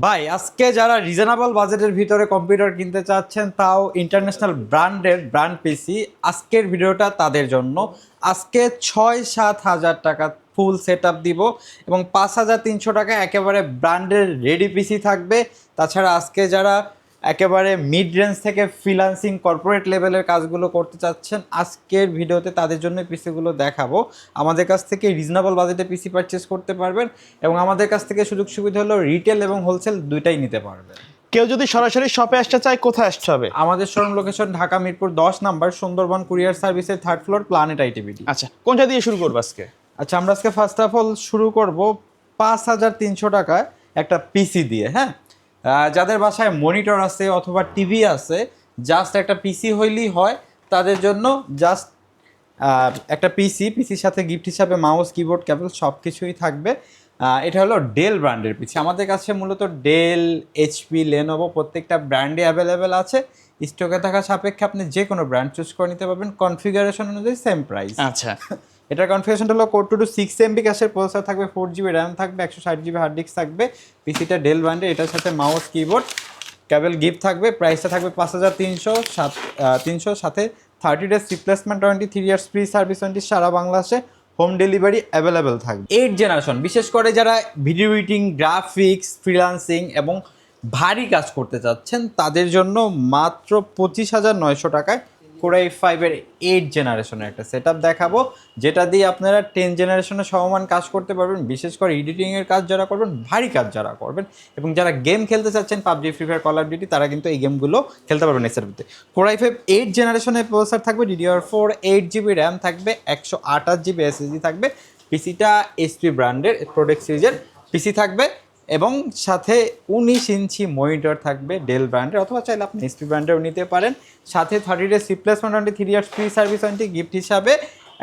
ভাই আজকে যারা রিজনেবল বাজেটের ভিতরে কম্পিউটার কিনতে চাচ্ছেন তাও ইন্টারন্যাশনাল ব্র্যান্ড পিসি, আজকের ভিডিওটা তাদের জন্য। আজকে 6-7 হাজার টাকা ফুল সেট আপ দিব এবং 5,300 টাকা একেবারে ব্র্যান্ডের রেডি পিসি থাকবে। তাছাড়া আজকে যারা একেবারে মিড রেঞ্জ থেকে ফ্রিল্যান্সিং কর্পোরেট লেভেলের কাজগুলো করতে চাচ্ছেন, আজকের ভিডিওতে তাদের জন্য পিসিগুলো দেখাবো। আমাদের কাছ থেকে রিজনেবল বাজেটে পিসি পারচেস করতে পারবেন এবং আমাদের কাছ থেকে সুযোগ সুবিধা হলো রিটেল এবং হোলসেল দুইটাই নিতে পারবেন। কেউ যদি সরাসরি শপে আসতে চায় কোথায় আসতে হবে? আমাদের showroom location Dhaka Mirpur 10 number, Sundarban courier সার্ভিসের 3rd ফ্লোর, প্ল্যানেট আইটিবিডি। আচ্ছা, কোনটা দিয়ে শুরু করবো আজকে? আচ্ছা, আমরা আজকে ফার্স্ট অফ অল শুরু করব 5,300 টাকায় একটা পিসি দিয়ে। হ্যাঁ, যাদের বাসায় মনিটর আছে অথবা টিভি আছে, জাস্ট একটা পিসি হইলেই হয় তাদের জন্য। জাস্ট একটা পিসির সাথে গিফট হিসাবে মাউস, কিবোর্ড, কেবল সব কিছুই থাকবে। এটা হলো ডেল ব্র্যান্ডের পিসি। আমাদের কাছে মূলত ডেল, এইচপি, লেনোভো প্রত্যেকটা ব্র্যান্ডে অ্যাভেলেবেল আছে। স্টকে থাকা সাপেক্ষে আপনি যে কোনো ব্র্যান্ড চুজ করে নিতে পারবেন, কনফিগারেশন অনুযায়ী সেম প্রাইস। আচ্ছা, এটার কনফিগারেশনটা হলো কোর টু 6 MB ক্যাশের প্রসেসর থাকবে, 4GB র্যাম থাকবে, 160GB হার্ড ডিস্ক থাকবে। পিসিটা ডেল ব্র্যান্ডের, এটার সাথে মাউস, কিবোর্ড, কেবল গিফট থাকবে। প্রাইসটা থাকবে 5,300 সাথে 30 days replacement warranty, 3 years free service warranty, সারা বাংলাদেশে হোম ডেলিভারি অ্যাভেলেবেল থাকবে। 8 জেনারেশন, বিশেষ করে যারা ভিডিও এডিটিং, গ্রাফিক্স, ফ্রিল্যান্সিং এবং ভারী কাজ করতে চাচ্ছেন তাদের জন্য মাত্র 25,900 টাকায় Core i5-এর 8 জেনারেশনের একটা সেট আপ দেখাবো, যেটা দিয়ে আপনারা 10 জেনারেশনের সমমান কাজ করতে পারবেন। বিশেষ করে এডিটিংয়ের কাজ যারা করবেন, ভারী কাজ যারা করবেন এবং যারা গেম খেলতে চাচ্ছেন, PUBG, free fire, call of duty, তারা কিন্তু এই গেমগুলো খেলতে পারবেন এই সেটআপে। Core i5 8 জেনারেশনের প্রসেসর থাকবে, DDR4, 8GB র্যাম থাকবে, 128GB SSD থাকবে। পিসিটা HP ব্র্যান্ডের প্রোডাক্ট সিরিজের পিসি থাকবে এবং সাথে 19 ইঞ্চি মনিটর থাকবে ডেল ব্র্যান্ডের, অথবা চাইলে আপনি এসপি ব্র্যান্ডেরও নিতে পারেন। সাথে 30 days replacement warranty, 3 years free service warranty. Gift হিসাবে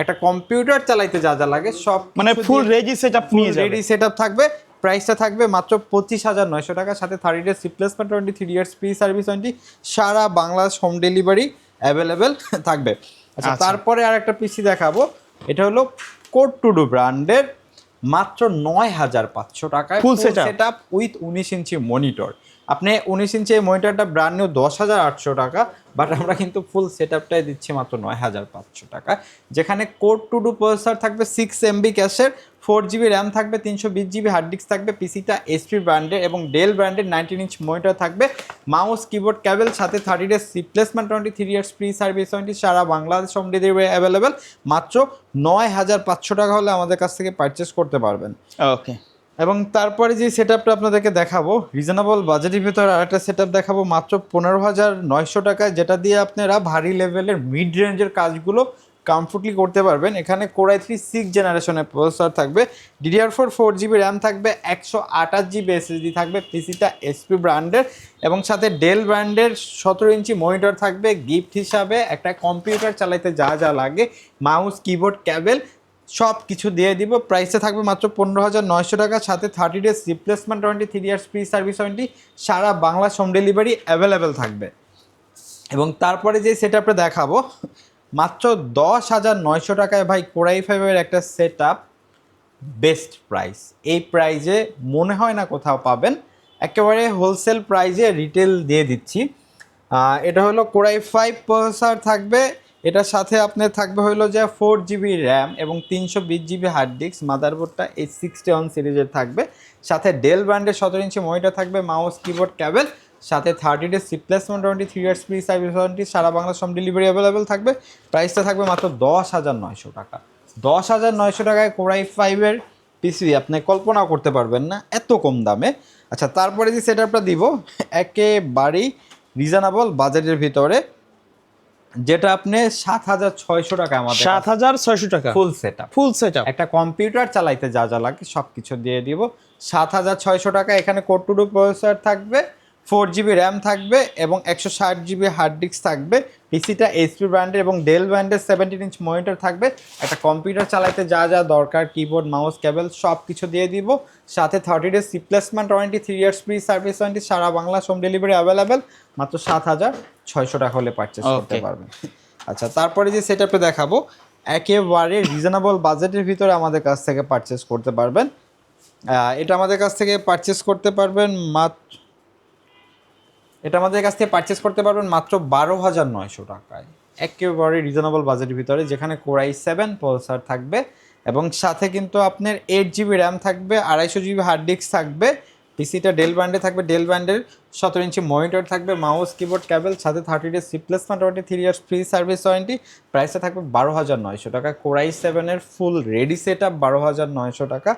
একটা কম্পিউটার চালাইতে যা যা লাগে সব মানে ফুল রেডি সেটআপ নিয়ে যাবে। রেডি সেটআপ থাকবে। প্রাইসটা থাকবে মাত্র 25,900 টাকা, সাথে 30 days replacement warranty, 3 years free service warranty, সারা বাংলাদেশ হোম ডেলিভারি অ্যাভেলেবেল থাকবে। আচ্ছা, তারপরে আর একটা পিসি দেখাবো। এটা হলো কোর টু ব্র্যান্ডের, মাত্র 9,500 টাকায় full set up with 19 inch monitor. আপনি 19 ইঞ্চি মনিটরটা ব্র্যান্ড নিউ 10,800 টাকা, বাট আমরা কিন্তু ফুল সেট আপটাই দিচ্ছি মাত্র 9,500 টাকা, যেখানে কোর টু প্রসেসর থাকবে, 6 MB ক্যাশের, 4GB র্যাম থাকবে, 320GB হার্ড ডিস্ক থাকবে। পিসিটা এইচপি ব্র্যান্ডের এবং ডেল ব্র্যান্ডের 19 ইঞ্চ মনিটর থাকবে, মাউস, কিবোর্ড, কেবল, সাথে 30 days replacement warranty, 3 years free service warranty, সারা বাংলাদেশ হোম ডেলিভারি অ্যাভেলেবেল। মাত্র 9,500 টাকা হলে আমাদের কাছ থেকে পারচেস করতে পারবেন। ওকে, এবং তারপরে যে সেট আপটা আপনাদেরকে দেখাবো, রিজনেবল বাজেটের ভিতরে আরেকটা সেট আপ দেখাবো মাত্র 15,900 টাকায়, যেটা দিয়ে আপনারা ভারী লেভেলের মিড রেঞ্জের কাজগুলো কমফোর্টলি করতে পারবেন। এখানে Core i3 6 জেনারেশনের প্রসেসর থাকবে, DDR4, 4GB র্যাম থাকবে, 128GB SSD থাকবে। পিসিটা HP ব্র্যান্ডের এবং সাথে ডেল ব্র্যান্ডের 17 ইঞ্চি মনিটর থাকবে। গিফট হিসাবে একটা কম্পিউটার চালাইতে যা যা লাগে, মাউস, কিবোর্ড, কেবল সব কিছু দিয়ে দিব। প্রাইসে থাকবে মাত্র 15,900 টাকা, সাথে 30 days replacement warranty, 3 years free service warranty, সারা বাংলা হোম ডেলিভারি অ্যাভেলেবেল থাকবে। এবং তারপরে যে সেট আপটা দেখাবো মাত্র 10,900 টাকায় ভাই, Core i5-এর একটা সেট আপ, বেস্ট প্রাইস। এই প্রাইজে মনে হয় না কোথাও পাবেন, একেবারে হোলসেল প্রাইজে রিটেল দিয়ে দিচ্ছি। এটা হলো Core i5 প্রসেসর থাকবে, এটার সাথে আপনার থাকবে হলো যে 4GB র্যাম এবং 320GB হার্ড ডিস্ক। মাদারবোর্ডটা H61 সিরিজের থাকবে, সাথে ডেল ব্র্যান্ডের 17 ইঞ্চি মনিটর থাকবে, মাউস, কিবোর্ড, কেবল, সাথে 30 days replacement warranty, 3 years free service warranty, সারা বাংলা হোম ডেলিভারি অ্যাভেলেবেল থাকবে। প্রাইসটা থাকবে মাত্র 10,900 টাকা। 10,900 টাকায় Core i5-এর পিসি আপনি কল্পনাও করতে পারবেন না এত কম দামে। আচ্ছা, তারপরে যে সেট আপটা দিব একেবারেই রিজনেবল বাজেটের ভিতরে, যেটা আপনি 7,600 টাকা, আমাদের 7,600 টাকা full set up. Full setup একটা কম্পিউটার চালাইতে যা যা লাগে সব কিছু দিয়ে দিব 7,600 টাকা। এখানে কোর টু প্রসেসর থাকবে, 4GB র্যাম থাকবে এবং 160GB হার্ড ডিস্ক থাকবে। পিসিটা HP ব্র্যান্ডের এবং ডেল ব্র্যান্ডের 17 ইঞ্চ মনিটর থাকবে। একটা কম্পিউটার চালাইতে যা যা দরকার, কিবোর্ড, মাউস, কেবল সব কিছু দিয়ে দিব, সাথে 30 days replacement warranty, 3 years free service warranty, সারা বাংলা হোম ডেলিভারি অ্যাভেলেবেল। মাত্র 7,600 টাকা হলে পারচেস করতে পারবেন। আচ্ছা, তারপরে যে সেট আপে দেখাবো একেবারে রিজনেবল বাজেটের ভিতরে আমাদের কাছ থেকে পারচেস করতে পারবেন। এটা আমাদের কাছ থেকে পারচেস করতে পারবেন মাত্র 12,900 টাকায়, একেবারে রিজনেবল বাজেটের ভিতরে, যেখানে কোরাই 7 প্রসেসর থাকবে এবং সাথে কিন্তু আপনার 8 GB র্যাম থাকবে, 250 GB হার্ড ডিস্ক থাকবে। পিসিটা ডেল ব্র্যান্ডে থাকবে, ডেল ব্র্যান্ডের 17 ইঞ্চি মনিটর থাকবে, মাউস কিবোর্ড কেবল, সাথে 30 days replacement warranty, 3 years free service warranty. প্রাইসটা থাকবে 12,900 টাকা। কোরাই 7-এর ফুল রেডি সেট আপ 12,900 টাকা,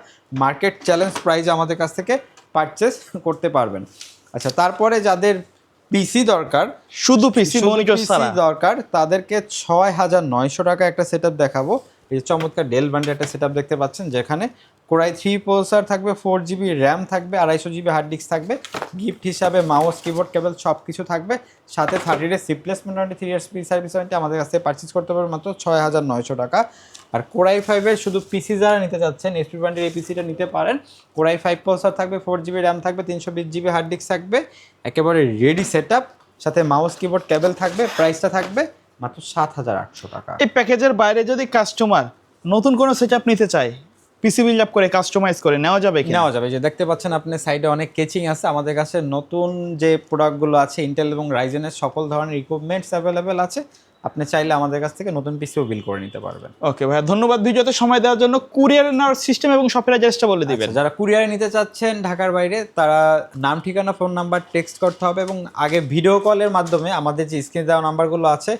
মার্কেট চ্যালেঞ্জ প্রাইজে আমাদের কাছ থেকে পারচেস করতে পারবেন। আচ্ছা, তারপরে যাদের পিসি দরকার, শুধু পিসি মনিটর ছাড়া দরকার, তাদেরকে 6,900 টাকা একটা সেটআপ দেখাবো। এই চমৎকার ডেল ব্র্যান্ডের একটা সেটআপ দেখতে পাচ্ছেন, যেখানে কোরাই 3 প্রসেসর থাকবে, 4 GB র্যাম থাকবে, 250 GB হার্ড ডিস্ক থাকবে, গিফট হিসাবে মাউস কিবোর্ড কেবল সব কিছু থাকবে, সাথে 30 days replacement warranty, 3 years free service warranty. আমাদের কাছ থেকে পারচেস করতে পারবেন মাত্র 6,900 টাকা। আর কোরাই 5-এর শুধু পিসি যারা নিতে চাচ্ছেন, এসপি ব্র্যান্ডের এই পিসিটা নিতে পারেন। কোরাই 5 প্রসেসর থাকবে, 4 GB র্যাম থাকবে, 320 GB হার্ড ডিস্ক থাকবে, একেবারে রেডি সেটআপ, সাথে মাউস কিবোর্ড কেবল থাকবে। প্রাইসটা থাকবে মাত্র 7,800 টাকা। এই প্যাকেজের বাইরে যদি কাস্টমার নতুন কোনো সেটআপ নিতে চায়, পিসি বিল্ড আপ করে কাস্টমাইজ করে নেওয়া যাবে কি? নেওয়া যাবে। যে দেখতে পাচ্ছেন আপনি সাইডে অনেক কেচিং আছে, আমাদের কাছে নতুন যে প্রোডাক্টগুলো আছে ইন্টেল এবং রাইজেনের সকল ধরনের ইকুইপমেন্টস অ্যাভেলেবেল আছে। আপনি চাইলে আমাদের কাছ থেকে নতুন পিসিও বিল করে নিতে পারবেন। ওকে ভাইয়া, ধন্যবাদ ভিডিওতে সময় দেওয়ার জন্য। কুরিয়ার নেওয়ার সিস্টেম এবং শপের অ্যাড্রেসটা বলে দিবেন। আচ্ছা, যারা কুরিয়ারে নিতে চাচ্ছেন ঢাকার বাইরে, তারা নাম, ঠিকানা, ফোন নাম্বার টেক্সট করতে হবে এবং আগে ভিডিও কলের মাধ্যমে আমাদের যে স্ক্রিনে দেওয়া নাম্বারগুলো আছে,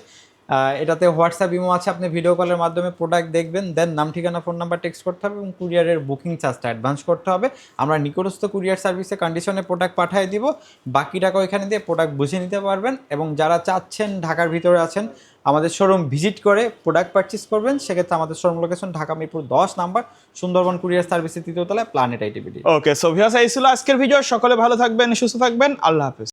এটাতে হোয়াটসঅ্যাপ ইমো আছে, আপনি ভিডিও কলের মাধ্যমে প্রোডাক্ট দেখবেন, দেন নাম, ঠিকানা, ফোন নাম্বার টেক্সট করতে হবে এবং কুরিয়ারের বুকিং চার্জটা অ্যাডভান্স করতে হবে। আমরা নিকটস্থ কুরিয়ার সার্ভিসে কন্ডিশনে প্রোডাক্ট পাঠিয়ে দিব, বাকি টাকা ওইখানে দিয়ে প্রোডাক্ট বুঝে নিতে পারবেন। এবং যারা চাচ্ছেন ঢাকার ভিতরে আছেন, আমাদের শোরুম ভিজিট করে প্রোডাক্ট পারচেস করবেন, সেক্ষেত্রে আমাদের showroom location Dhaka Mirpur 10 number, Sundarban courier সার্ভিসের 3য় তলায়, প্ল্যানেট আইটিভিটি। ওকে, সো ভিউয়ার্স, এই ছিল আজকের ভিডিও। সকলে ভালো থাকবেন, সুস্থ থাকবেন, আল্লাহ হাফেজ।